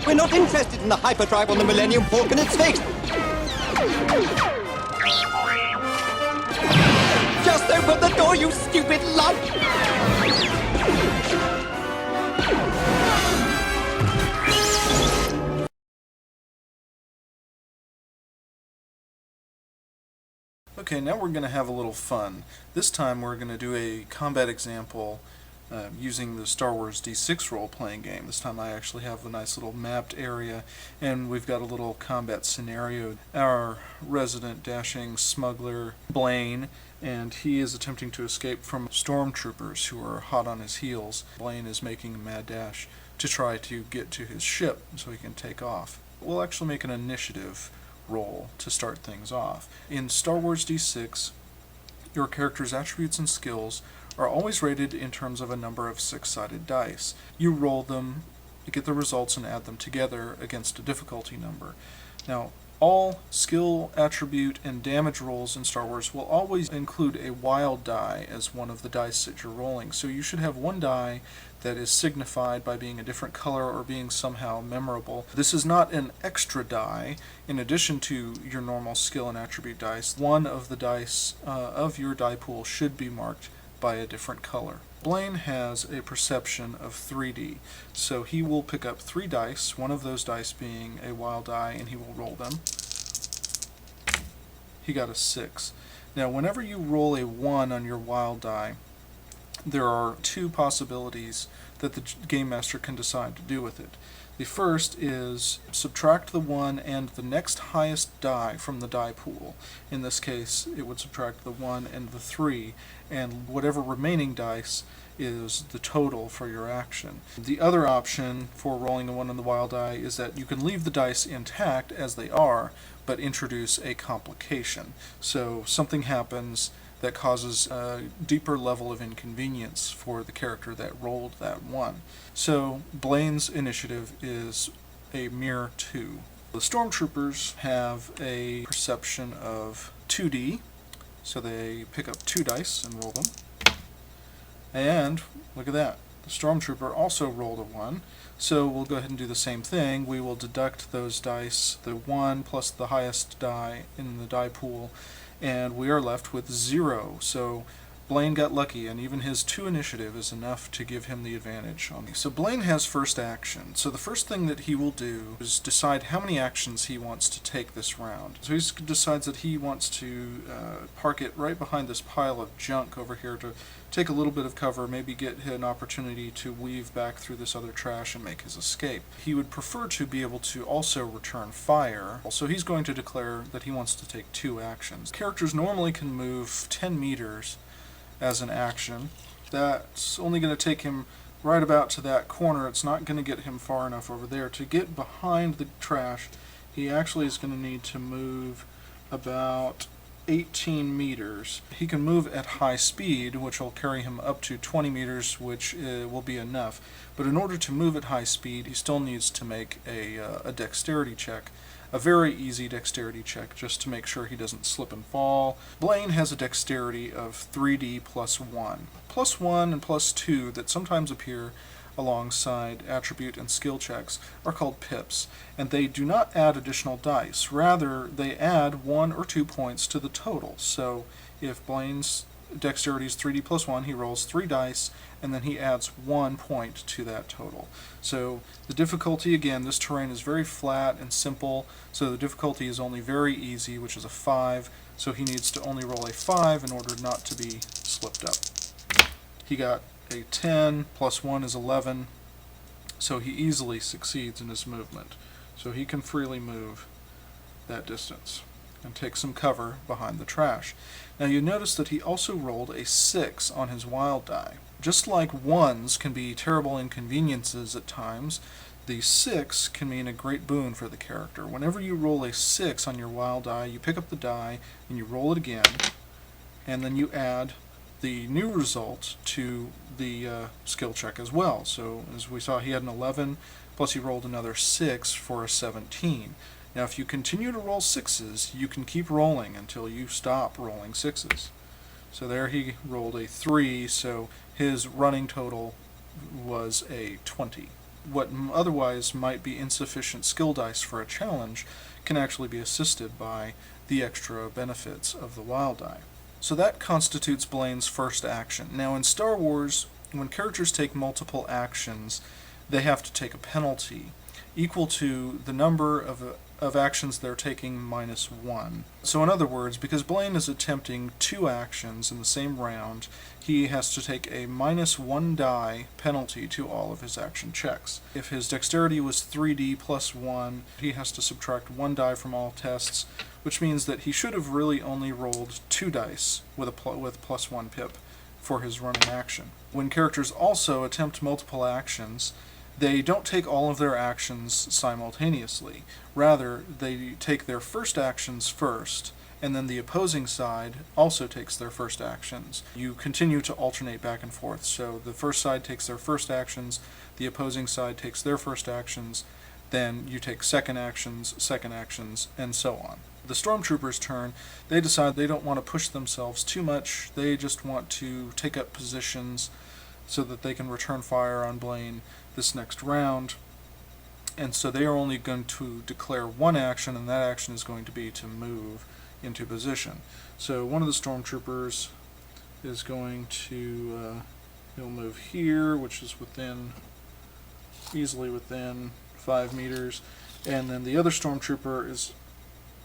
We're not interested in the hyperdrive on the Millennium Falcon. It's fixed. Just open the door, you stupid lump! Okay, now we're going to have a little fun. This time we're going to do a combat example using the Star Wars D6 role-playing game. This time I actually have a nice little mapped area, and we've got a little combat scenario. Our resident dashing smuggler, Blaine, and he is attempting to escape from stormtroopers who are hot on his heels. Blaine is making a mad dash to try to get to his ship so he can take off. We'll actually make an initiative roll to start things off. In Star Wars D6, your character's attributes and skills are always rated in terms of a number of six-sided dice. You roll them, get the results, and add them together against a difficulty number. Now, all skill, attribute, and damage rolls in Star Wars will always include a wild die as one of the dice that you're rolling. So you should have one die that is signified by being a different color or being somehow memorable. This is not an extra die. In addition to your normal skill and attribute dice, one of the dice of your die pool should be marked by a different color. Blaine has a perception of 3D, so he will pick up 3 dice, one of those dice being a wild die, and he will roll them. He got a 6. Now, whenever you roll a 1 on your wild die, there are 2 possibilities that the Game Master can decide to do with it. The first is subtract the 1 and the next highest die from the die pool. In this case, it would subtract the 1 and the 3, and whatever remaining dice is the total for your action. The other option for rolling the 1 on the wild die is that you can leave the dice intact as they are, but introduce a complication. So something happens that causes a deeper level of inconvenience for the character that rolled that 1. So Blaine's initiative is a mere 2. The stormtroopers have a perception of 2D, so they pick up 2 dice and roll them. And look at that. The stormtrooper also rolled a 1, so we'll go ahead and do the same thing. We will deduct those dice, the 1 plus the highest die in the die pool, and we are left with 0. So Blaine got lucky, and even his 2 initiative is enough to give him the advantage on me. So Blaine has first action. So the first thing that he will do is decide how many actions he wants to take this round. So he decides that he wants to park it right behind this pile of junk over here to take a little bit of cover, maybe get an opportunity to weave back through this other trash and make his escape. He would prefer to be able to also return fire, so he's going to declare that he wants to take 2 actions. Characters normally can move 10 meters as an action. That's only going to take him right about to that corner. It's not going to get him far enough over there. To get behind the trash, he actually is going to need to move about 18 meters. He can move at high speed, which will carry him up to 20 meters, which will be enough. But in order to move at high speed, he still needs to make a dexterity check. A very easy dexterity check, just to make sure he doesn't slip and fall. Blaine has a dexterity of 3D plus 1. Plus 1 and plus 2 that sometimes appear alongside attribute and skill checks are called pips, and they do not add additional dice. Rather, they add 1 or 2 points to the total. So if Blaine's dexterity is 3D plus 1, he rolls 3 dice, and then he adds 1 point to that total. So the difficulty, again, this terrain is very flat and simple, so the difficulty is only very easy, which is a 5, so he needs to only roll a 5 in order not to be slipped up. He got a 10, plus 1 is 11, so he easily succeeds in his movement. So he can freely move that distance and take some cover behind the trash. Now you notice that he also rolled a 6 on his wild die. Just like 1s can be terrible inconveniences at times, the 6 can mean a great boon for the character. Whenever you roll a 6 on your wild die, you pick up the die and you roll it again, and then you add the new result to the skill check as well. So as we saw, he had an 11, plus he rolled another 6 for a 17. Now if you continue to roll 6s, you can keep rolling until you stop rolling 6s. So there he rolled a 3, so his running total was a 20. what otherwise might be insufficient skill dice for a challenge can actually be assisted by the extra benefits of the wild die. So that constitutes Blaine's first action. Now in Star Wars, when characters take multiple actions, they have to take a penalty equal to the number of actions they're taking minus 1. So in other words, because Blaine is attempting 2 actions in the same round, he has to take a minus 1 die penalty to all of his action checks. If his dexterity was 3d plus 1, he has to subtract 1 die from all tests, which means that he should have really only rolled 2 dice with plus 1 pip for his running action. When characters also attempt multiple actions, they don't take all of their actions simultaneously. Rather, they take their first actions first, and then the opposing side also takes their first actions. You continue to alternate back and forth. So the first side takes their first actions, the opposing side takes their first actions, then you take second actions, and so on. The Stormtroopers' turn, they decide they don't want to push themselves too much. They just want to take up positions so that they can return fire on Blaine this next round. And so they are only going to declare 1 action, and that action is going to be to move into position. So one of the Stormtroopers is going to he'll move here, which is easily within 5 meters, and then the other Stormtrooper is,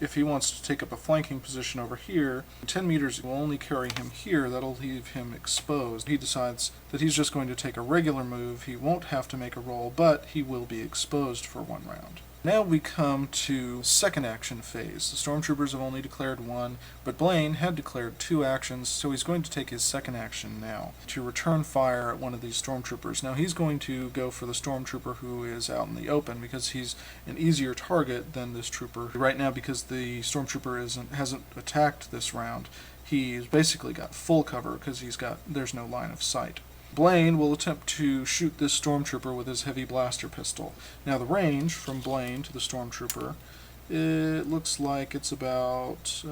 if he wants to take up a flanking position over here, 10 meters will only carry him here. That'll leave him exposed. He decides that he's just going to take a regular move. He won't have to make a roll, but he will be exposed for 1 round. Now we come to second action phase. The Stormtroopers have only declared 1, but Blaine had declared 2 actions, so he's going to take his second action now to return fire at one of these Stormtroopers. Now he's going to go for the Stormtrooper who is out in the open because he's an easier target than this trooper. Right now, because the Stormtrooper hasn't attacked this round, he's basically got full cover because there's no line of sight. Blaine will attempt to shoot this Stormtrooper with his heavy blaster pistol. Now the range from Blaine to the Stormtrooper, it looks like it's about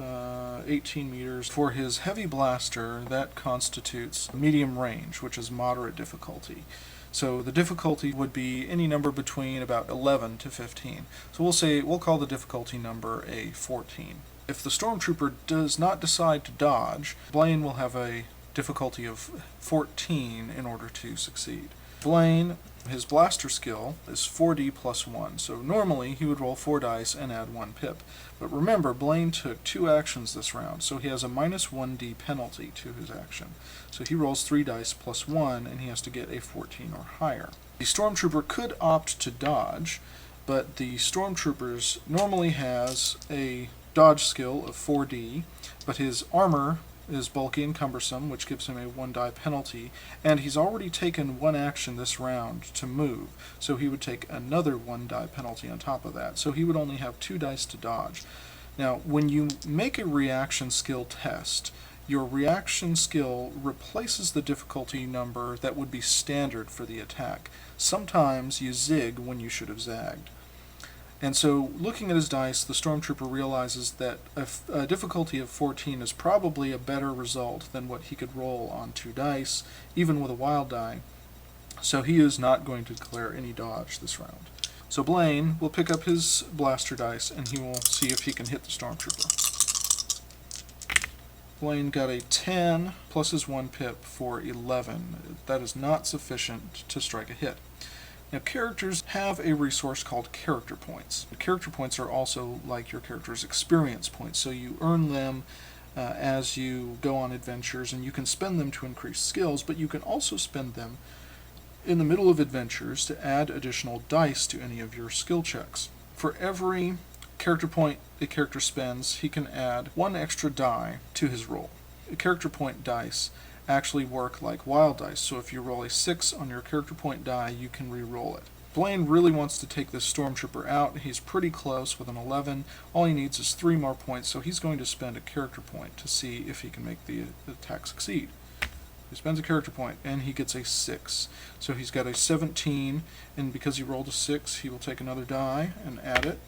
18 meters. For his heavy blaster, that constitutes medium range, which is moderate difficulty. So the difficulty would be any number between about 11 to 15. So we'll call the difficulty number a 14. If the Stormtrooper does not decide to dodge, Blaine will have a difficulty of 14 in order to succeed. Blaine, his blaster skill is 4d plus 1, so normally he would roll 4 dice and add 1 pip. But remember, Blaine took 2 actions this round, so he has a minus 1d penalty to his action. So he rolls 3 dice plus 1, and he has to get a 14 or higher. The Stormtrooper could opt to dodge, but the Stormtroopers normally has a dodge skill of 4d, but his armor is bulky and cumbersome, which gives him a 1 die penalty, and he's already taken 1 action this round to move, so he would take another 1 die penalty on top of that, so he would only have 2 dice to dodge. Now, when you make a reaction skill test, your reaction skill replaces the difficulty number that would be standard for the attack. Sometimes you zig when you should have zagged. And so, looking at his dice, the Stormtrooper realizes that a difficulty of 14 is probably a better result than what he could roll on 2 dice, even with a wild die. So he is not going to declare any dodge this round. So Blaine will pick up his blaster dice, and he will see if he can hit the Stormtrooper. Blaine got a 10 plus his 1 pip for 11. That is not sufficient to strike a hit. Now, characters have a resource called character points. Character points are also like your character's experience points, so you earn them as you go on adventures, and you can spend them to increase skills, but you can also spend them in the middle of adventures to add additional dice to any of your skill checks. For every character point a character spends, he can add 1 extra die to his roll. Character point dice actually work like wild dice, so if you roll a 6 on your character point die, you can re-roll it. Blaine really wants to take this Stormtrooper out. He's pretty close with an 11. All he needs is 3 more points, so he's going to spend a character point to see if he can make the attack succeed. He spends a character point, and he gets a 6. So he's got a 17, and because he rolled a 6, he will take another die and add it,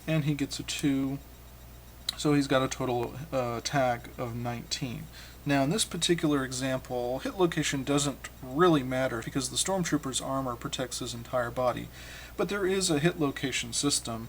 and he gets a 2. So he's got a total attack of 19. Now in this particular example, hit location doesn't really matter because the Stormtrooper's armor protects his entire body. But there is a hit location system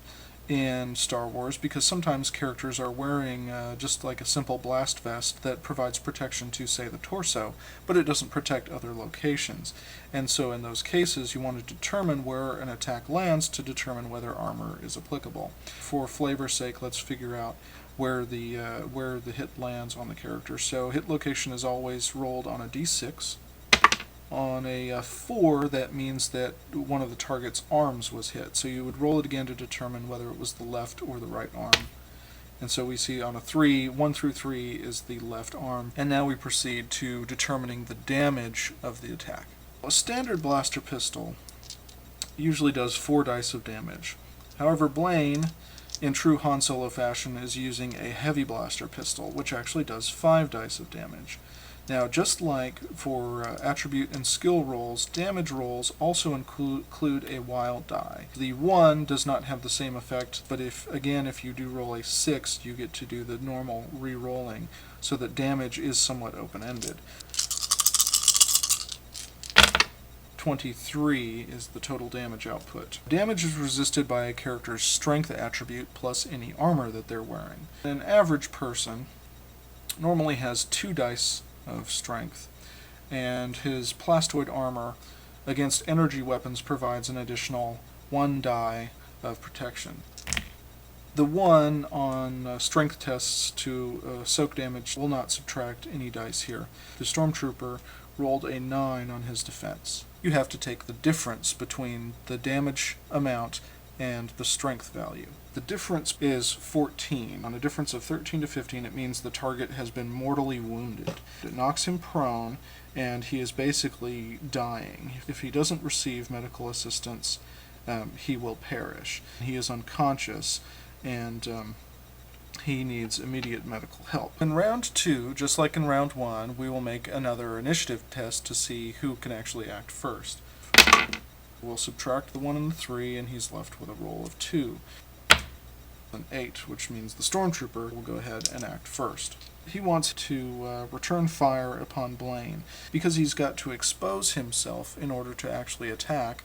in Star Wars because sometimes characters are wearing just like a simple blast vest that provides protection to, say, the torso, but it doesn't protect other locations. And so in those cases you want to determine where an attack lands to determine whether armor is applicable. For flavor's sake, let's figure out where the hit lands on the character. So hit location is always rolled on a d6. On a 4, that means that one of the target's arms was hit. So you would roll it again to determine whether it was the left or the right arm. And so we see on a 3, 1 through 3 is the left arm. And now we proceed to determining the damage of the attack. A standard blaster pistol usually does 4 dice of damage. However, Blaine, in true Han Solo fashion, is using a heavy blaster pistol, which actually does 5 dice of damage. Now, just like for attribute and skill rolls, damage rolls also include a wild die. The 1 does not have the same effect, but if you do roll a 6, you get to do the normal re-rolling, so that damage is somewhat open-ended. 23 is the total damage output. Damage is resisted by a character's strength attribute plus any armor that they're wearing. An average person normally has 2 dice of strength, and his plastoid armor against energy weapons provides an additional 1 die of protection. The 1 on strength tests to soak damage will not subtract any dice here. The Stormtrooper rolled a 9 on his defense. You have to take the difference between the damage amount and the strength value. The difference is 14. On a difference of 13 to 15, it means the target has been mortally wounded. It knocks him prone, and he is basically dying. If he doesn't receive medical assistance, he will perish. He is unconscious, and he needs immediate medical help. In round 2, just like in round 1, we will make another initiative test to see who can actually act first. We'll subtract the 1 and the 3, and he's left with a roll of 2. An 8, which means the Stormtrooper will go ahead and act first. He wants to return fire upon Blaine. Because he's got to expose himself in order to actually attack,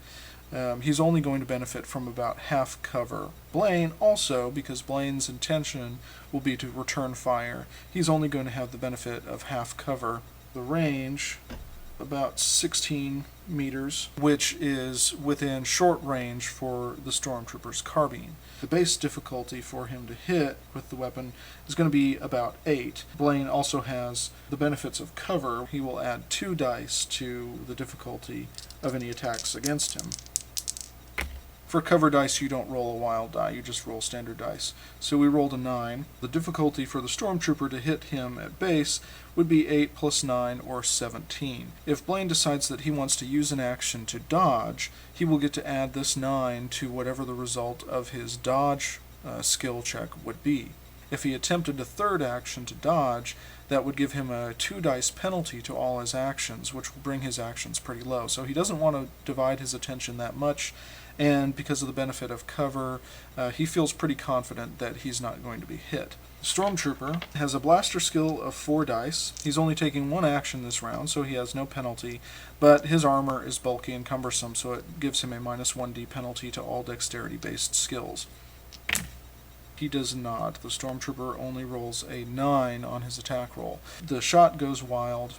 he's only going to benefit from about half cover. Blaine also, because Blaine's intention will be to return fire, he's only going to have the benefit of half cover. The range, about 16 meters, which is within short range for the Stormtrooper's carbine. The base difficulty for him to hit with the weapon is going to be about 8. Blaine also has the benefits of cover. He will add 2 dice to the difficulty of any attacks against him. For cover dice, you don't roll a wild die, you just roll standard dice. So we rolled a 9. The difficulty for the Stormtrooper to hit him at base would be 8 plus 9, or 17. If Blaine decides that he wants to use an action to dodge, he will get to add this 9 to whatever the result of his dodge skill check would be. If he attempted a third action to dodge, that would give him a 2 dice penalty to all his actions, which will bring his actions pretty low. So he doesn't want to divide his attention that much, and because of the benefit of cover, he feels pretty confident that he's not going to be hit. The Stormtrooper has a blaster skill of 4 dice. He's only taking 1 action this round, so he has no penalty, but his armor is bulky and cumbersome, so it gives him a minus 1d penalty to all dexterity-based skills. He does not. The Stormtrooper only rolls a 9 on his attack roll. The shot goes wild,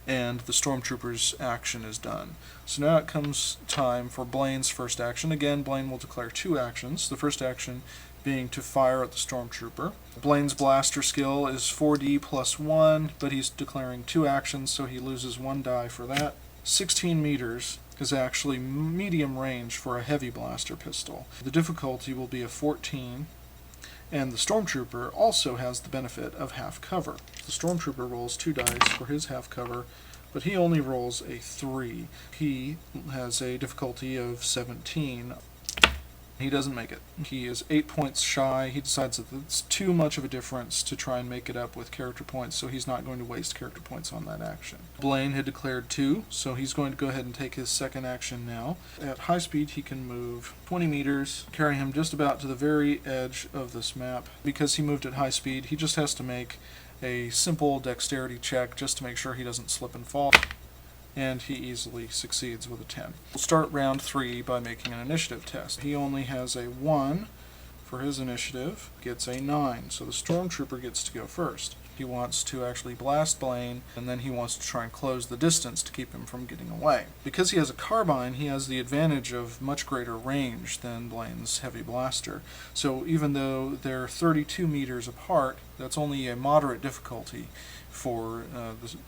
and the Stormtrooper's action is done. So now it comes time for Blaine's first action. Again, Blaine will declare 2 actions. The first action being to fire at the Stormtrooper. Blaine's blaster skill is 4d plus 1, but he's declaring 2 actions, so he loses 1 die for that. 16 meters is actually medium range for a heavy blaster pistol. The difficulty will be a 14, and the Stormtrooper also has the benefit of half cover. The Stormtrooper rolls 2 dice for his half cover, but he only rolls a 3. He has a difficulty of 17. He doesn't make it. He is 8 points shy. He decides that it's too much of a difference to try and make it up with character points, so he's not going to waste character points on that action. Blaine had declared 2, so he's going to go ahead and take his second action now. At high speed, he can move 20 meters, carry him just about to the very edge of this map. Because he moved at high speed, he just has to make a simple dexterity check just to make sure he doesn't slip and fall. And he easily succeeds with a 10. We'll start round 3 by making an initiative test. He only has a 1 for his initiative, gets a 9, so the stormtrooper gets to go first. He wants to actually blast Blaine, and then he wants to try and close the distance to keep him from getting away. Because he has a carbine, he has the advantage of much greater range than Blaine's heavy blaster. So even though they're 32 meters apart, that's only a moderate difficulty for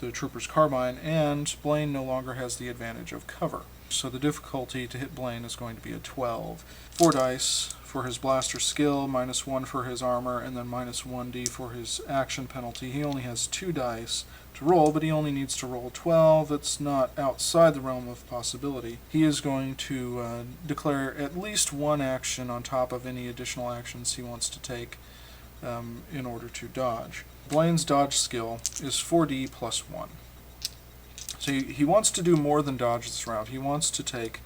the trooper's carbine, and Blaine no longer has the advantage of cover. So the difficulty to hit Blaine is going to be a 12. 4 dice for his blaster skill, -1 for his armor, and then -1d for his action penalty. He only has 2 dice to roll, but he only needs to roll 12. That's not outside the realm of possibility. He is going to declare at least 1 action on top of any additional actions he wants to take in order to dodge. Blaine's dodge skill is 4d plus 1. So he wants to do more than dodge this round. He wants to take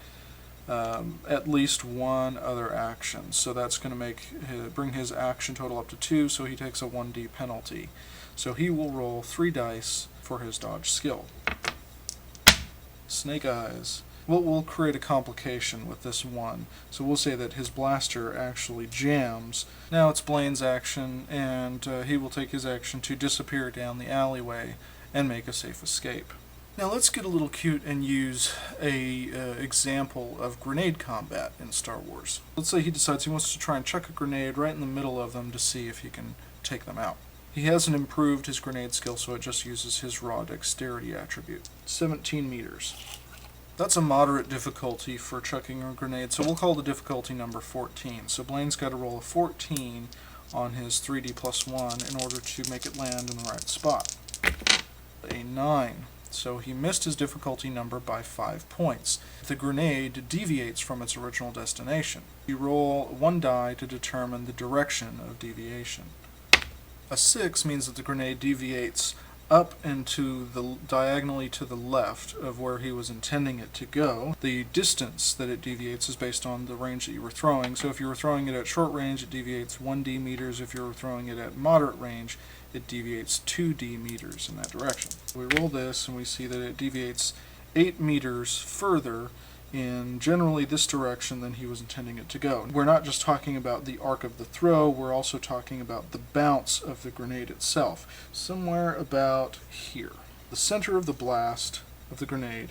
at least 1 other action. So that's going to bring his action total up to 2, so he takes a 1d penalty. So he will roll 3 dice for his dodge skill. Snake eyes. We'll create a complication with this 1. So we'll say that his blaster actually jams. Now it's Blaine's action, and he will take his action to disappear down the alleyway and make a safe escape. Now let's get a little cute and use a example of grenade combat in Star Wars. Let's say he decides he wants to try and chuck a grenade right in the middle of them to see if he can take them out. He hasn't improved his grenade skill, so it just uses his raw dexterity attribute. 17 meters. That's a moderate difficulty for chucking a grenade, so we'll call the difficulty number 14. So Blaine's got to roll a 14 on his 3d plus 1 in order to make it land in the right spot. A 9. So he missed his difficulty number by 5 points. The grenade deviates from its original destination. You roll 1 die to determine the direction of deviation. A 6 means that the grenade deviates up and diagonally to the left of where he was intending it to go. The distance that it deviates is based on the range that you were throwing. So if you were throwing it at short range, it deviates 1d meters. If you were throwing it at moderate range, it deviates 2d meters in that direction. We roll this and we see that it deviates 8 meters further in generally this direction than he was intending it to go. We're not just talking about the arc of the throw, we're also talking about the bounce of the grenade itself. Somewhere about here. The center of the blast of the grenade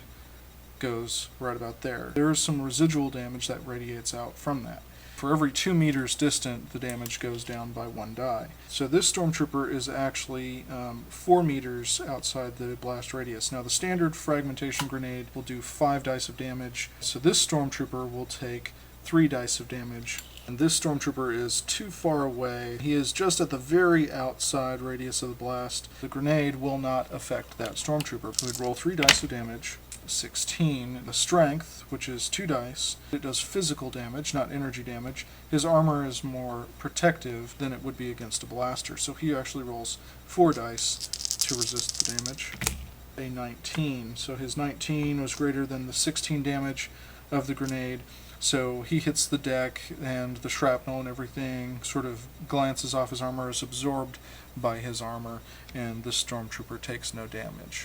goes right about there. There is some residual damage that radiates out from that. For every 2 meters distant, the damage goes down by 1 die. So this stormtrooper is actually 4 meters outside the blast radius. Now the standard fragmentation grenade will do 5 dice of damage, so this stormtrooper will take 3 dice of damage. And this stormtrooper is too far away. He is just at the very outside radius of the blast. The grenade will not affect that stormtrooper. We'd roll 3 dice of damage. 16. The strength, which is 2 dice. It does physical damage, not energy damage. His armor is more protective than it would be against a blaster, so he actually rolls 4 dice to resist the damage. A 19. So his 19 was greater than the 16 damage of the grenade, so he hits the deck and the shrapnel and everything sort of glances off his armor, is absorbed by his armor, and this stormtrooper takes no damage.